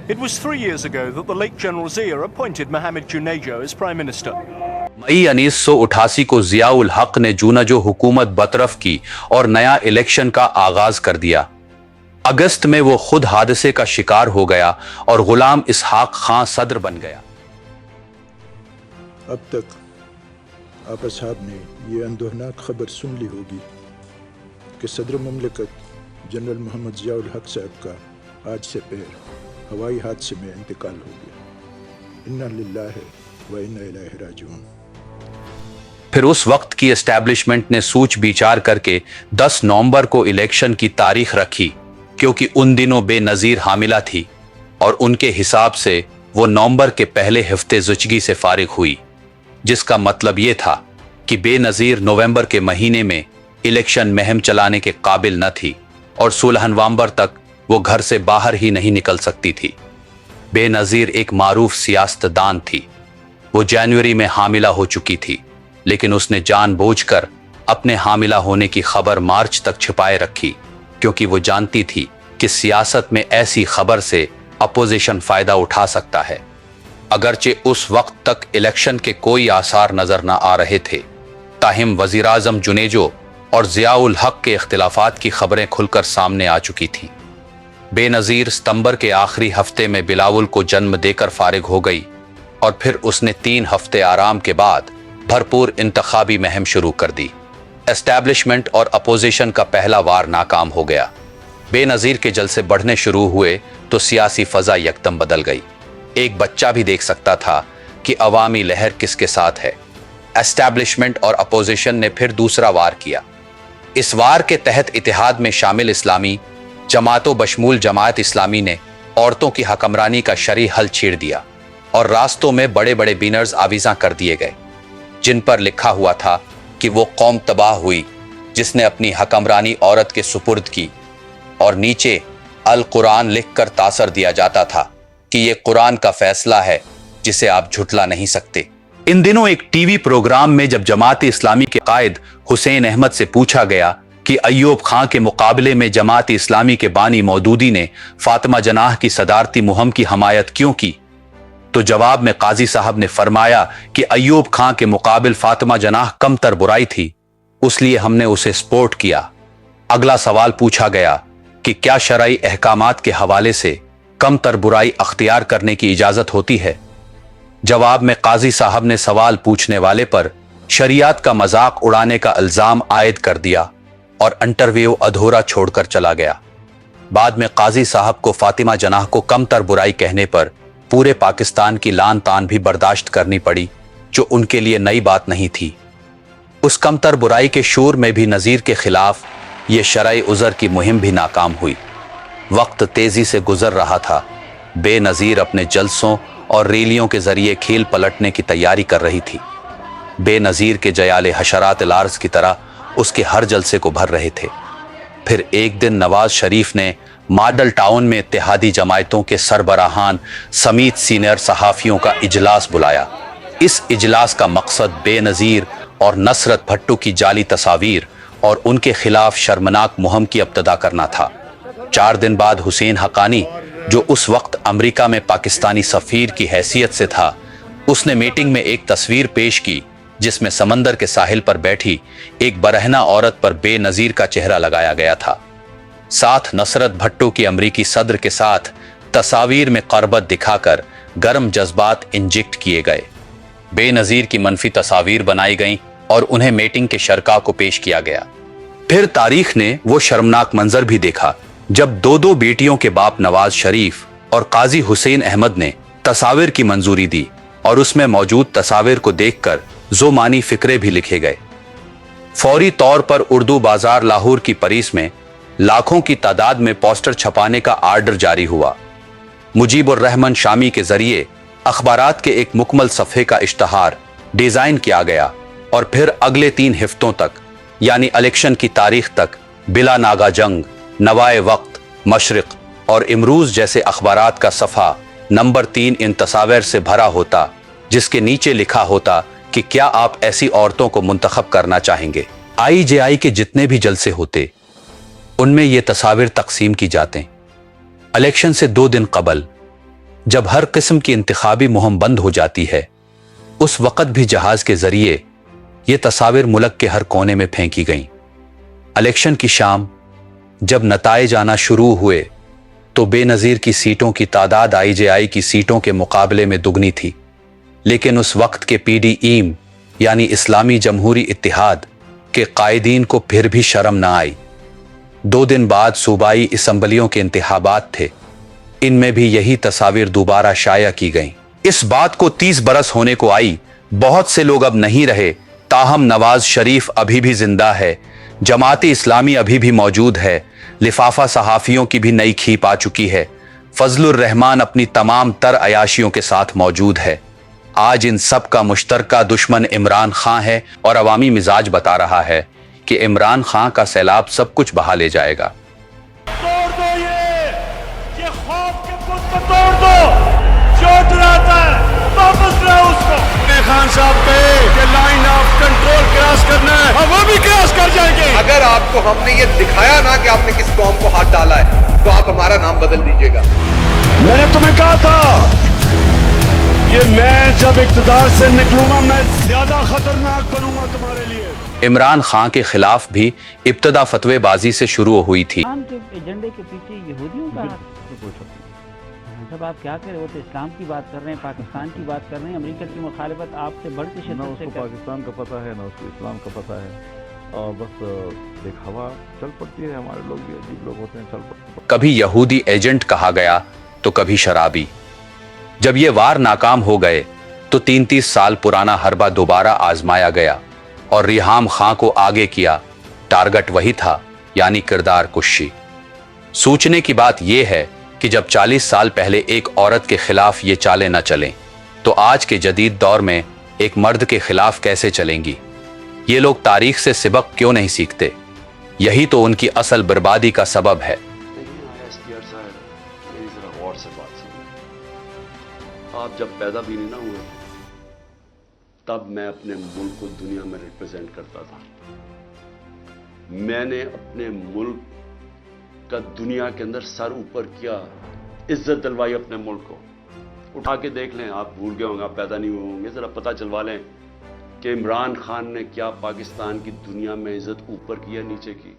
It was 3 years ago that the late General Zia appointed Mohamed Junejo as Prime Minister. मई 1988 को जियाउल हक ने जूनाजो हुकूमत बतरफ की और नया इलेक्शन का आगाज कर दिया। अगस्त में वो खुद हादसे का शिकार हो गया और गुलाम इसहाक खां सदर बन गया। अब तक आप साहब ने ये अंदोहनाक खबर सुन ली होगी कि सदर ममलिकत जनरल मोहम्मद जियाउल हक साहब का आज से पहर हवाई हादसे में इंतकाल हो गया। इन्ना लिल्लाहि व इन्ना इलैहि राजिऊन। फिर उस वक्त की एस्टैब्लिशमेंट ने सूच विचार करके 10 नवंबर को इलेक्शन की तारीख रखी, क्योंकि उन दिनों बेनज़ीर हामिला थी और उनके हिसाब से वो नवंबर के पहले हफ्ते ज़ुचगी से फारिग हुई, जिसका मतलब ये था कि बेनज़ीर नवंबर के महीने में इलेक्शन मुहिम चलाने के काबिल न थी और 16 नवंबर तक वो घर से बाहर ही नहीं निकल सकती थी। बेनज़ीर एक मारूफ सियासतदान थी। वो जनवरी में हामिला हो चुकी थी, लेकिन उसने जानबूझकर अपने हामिला होने की खबर मार्च तक छिपाए रखी, क्योंकि वो जानती थी कि सियासत में ऐसी खबर से अपोजिशन फायदा उठा सकता है। अगरचे उस वक्त तक इलेक्शन के कोई आसार नजर न आ रहे थे, ताहिम वजीर आजम जुनेजो और जियाउल हक के इख्तिलाफात की खबरें खुलकर सामने आ चुकी थीं। बेनज़ीर सितंबर के आखिरी हफ्ते में बिलावल को जन्म देकर फारिग हो गई और फिर उसने 3 हफ्ते आराम के बाद भरपूर इंतखाबी मुहिम शुरू कर दी। एस्टैब्लिशमेंट और अपोजिशन का पहला वार नाकाम हो गया। बेनज़ीर के जलसे बढ़ने शुरू हुए तो सियासी फजा यकदम बदल गई। एक बच्चा भी देख सकता था कि अवामी लहर किसके साथ है। एस्टैब्लिशमेंट और अपोजिशन ने फिर दूसरा वार किया। इस वार के तहत इतिहाद में शामिल इस्लामी जमातों बशमूल जमात इस्लामी ने औरतों की हकमरानी का शरई हल छेड़ दिया और रास्तों में बड़े बड़े बैनर्स आवीज़ां कर दिए गए, जिन पर लिखा हुआ था कि वो कौम तबाह हुई जिसने अपनी हकमरानी औरत के सुपुर्द की, और नीचे अल कुरान लिखकर तासर दिया जाता था कि ये कुरान का फैसला है जिसे आप झुटला नहीं सकते। इन दिनों एक टीवी प्रोग्राम में जब जमात इस्लामी के कायद हुसैन अहमद से पूछा गया कि अय्यूब खां के मुकाबले में जमात इस्लामी के बानी मौदूदी ने फातिमा जनाह की सदारती मुहिम की हमायत क्यों की, तो जवाब में काजी साहब ने फरमाया कि अय्यूब खां के मुकाबिल फातिमा जनाह कमतर बुराई थी, उसलिए हमने उसे सपोर्ट किया। अगला सवाल पूछा गया कि क्या शरई अहकामात के हवाले से कमतर बुराई अख्तियार करने की इजाजत होती है। जवाब में काजी साहब ने सवाल पूछने वाले पर शरीयत का मजाक उड़ाने का इल्जाम आयद कर दिया और इंटरव्यू अधूरा छोड़कर चला गया। बाद में काजी साहब को फातिमा जनाह को कमतर बुराई कहने पर पूरे पाकिस्तान की लान तान भी बर्दाश्त करनी पड़ी, जो उनके लिए नई बात नहीं थी। उस कमतर बुराई के शोर में भी नज़ीर के खिलाफ ये शरई उज़र की मुहिम भी नाकाम हुई। वक्त तेजी से गुजर रहा था। बेनज़ीर अपने जलसों और रैलियों के जरिए खेल पलटने की तैयारी कर रही थी। बेनज़ीर के जयाले हशरात लार्ज की तरह उसके हर जलसे को भर रहे थे। फिर एक दिन नवाज शरीफ ने मॉडल टाउन में इत्तेहादी जमायतों के सरबराहान समेत सीनियर सहाफ़ियों का इजलास बुलाया। इस इजलास का मकसद बेनज़ीर और नसरत भट्टो की जाली तस्वीर और उनके खिलाफ शर्मनाक मुहिम की इब्तिदा करना था। 4 दिन बाद हुसैन हक्कानी, जो उस वक्त अमेरिका में पाकिस्तानी सफ़ीर की हैसियत से था, उसने मीटिंग में एक तस्वीर पेश की जिसमें समंदर के साहिल पर बैठी एक बरहना औरत पर बेनज़ीर का चेहरा लगाया गया था। साथ नसरत भट्टो की अमरीकी सदर के साथ तस्वीर में क़रबत दिखाकर गर्म जज्बात इंजेक्ट किए गए। बेनज़ीर की मनफी तस्वीर बनाई गईं और उन्हें मीटिंग के शरका को पेश किया गया। फिर तारीख ने वो शर्मनाक मंजर भी देखा जब 2 बेटियों के बाप नवाज शरीफ और काजी हुसैन अहमद ने तस्वीर की मंजूरी दी और उसमें मौजूद तस्वीर को देखकर ज़ोमानी फिक्रे भी लिखे गए। फौरी तौर पर उर्दू बाजार लाहौर की परीस में लाखों की तादाद में पोस्टर छपाने का आर्डर जारी हुआ। मुजीबुर रहमान शामी के जरिए अखबारात के एक मुकम्मल सफ़े का इश्तहार डिज़ाइन किया गया और फिर अगले 3 हफ्तों तक, यानी इलेक्शन की तारीख तक, बिला नागा जंग, नवाए वक्त, मशरिक और इमरूज जैसे अखबारात का सफ़ा नंबर 3 इन तस्वीर से भरा होता, जिसके नीचे लिखा होता कि क्या आप ऐसी औरतों को मुंतखब करना चाहेंगे। IJI के जितने भी जलसे होते उनमें ये तस्वीर तकसीम की जाते। इलेक्शन से 2 दिन कबल जब हर किस्म की इंतखाबी मुहिम बंद हो जाती है, उस वक़्त भी जहाज के जरिए ये तस्वीर मुल्क के हर कोने में फेंकी गईं। इलेक्शन की शाम जब नताइज आना शुरू हुए तो बेनज़ीर की सीटों की तादाद IJI की सीटों के मुकाबले में दुगनी थी, लेकिन उस वक्त के PDEM यानी इस्लामी जमहूरी इत्तिहाद के कायदीन को फिर भी शर्म न आई। 2 दिन बाद सूबाई असम्बलियों के इंतखाबात थे, इनमें भी यही तस्वीर दोबारा शाया की गईं। इस बात को 30 बरस होने को आई, बहुत से लोग अब नहीं रहे, ताहम नवाज शरीफ अभी भी जिंदा है, जमात इस्लामी अभी भी मौजूद है, लिफाफा सहाफ़ियों की भी नई खीप आ चुकी है, फजलुर रहमान अपनी तमाम तर अयाशियों के साथ मौजूद है। आज इन सब का मुश्तरका दुश्मन इमरान खां है और अवामी मिजाज बता रहा है कि इमरान खां का सैलाब सब कुछ बहा ले जाएगा। तोड़ दो ये खौफ के पुत को तोड़ दो, जो डराता है वापस लाओ उसको। खान साहब कहे कि लाइन ऑफ कंट्रोल क्रॉस करना है, और वो भी क्रॉस कर जाएंगे। अगर आपको हमने ये दिखाया ना कि आपने किस कौम को हाथ डाला है, तो आप हमारा नाम बदल दीजिएगा। मैंने तुम्हें कहा था कि मैं जब इक़्तिदार से निकलूंगा मैं ज्यादा खतरनाक बनूंगा तुम्हारे लिए। इमरान खां के खिलाफ भी इब्तदा फतवेबाजी से शुरू हुई थी। इस्लाम के एजेंडे के पीछे यहूदियों का जब आप क्या कर रहे हो, तो इस्लाम की बात कर रहे हैं, पाकिस्तान की बात कर रहे हैं, अमेरिका की मुखालिफत आपसे बढ़ के शिद्दत से कर। पाकिस्तान का पता है ना उसको इस्लाम का पता है, और बस दिखावा चल पड़ती है। हमारे लोग भी अजीब लोग होते हैं, चल पड़ते। कभी यहूदी एजेंट कहा गया तो कभी शराबी। जब ये वार नाकाम हो गए तो 33 साल पुराना हरबा दोबारा आजमाया गया और रिहाम खां को आगे किया। टारगेट वही था, यानी किरदार कुश्ती। सोचने की बात यह है कि जब 40 साल पहले एक औरत के खिलाफ ये चालें न चलें, तो आज के जदीद दौर में एक मर्द के खिलाफ कैसे चलेंगी। ये लोग तारीख से सबक क्यों नहीं सीखते? यही तो उनकी असल बर्बादी का सबब है। आप जब पैदा भी नहीं ना हुए, तब मैं अपने मुल्क को दुनिया में रिप्रेजेंट करता था। मैंने अपने मुल्क का दुनिया के अंदर सर ऊपर किया, इज्जत दिलवाई अपने मुल्क को। उठा के देख लें, आप भूल गए होंगे, आप पैदा नहीं हुए होंगे, जरा पता चलवा लें कि इमरान खान ने क्या पाकिस्तान की दुनिया में इज्जत ऊपर की या नीचे की।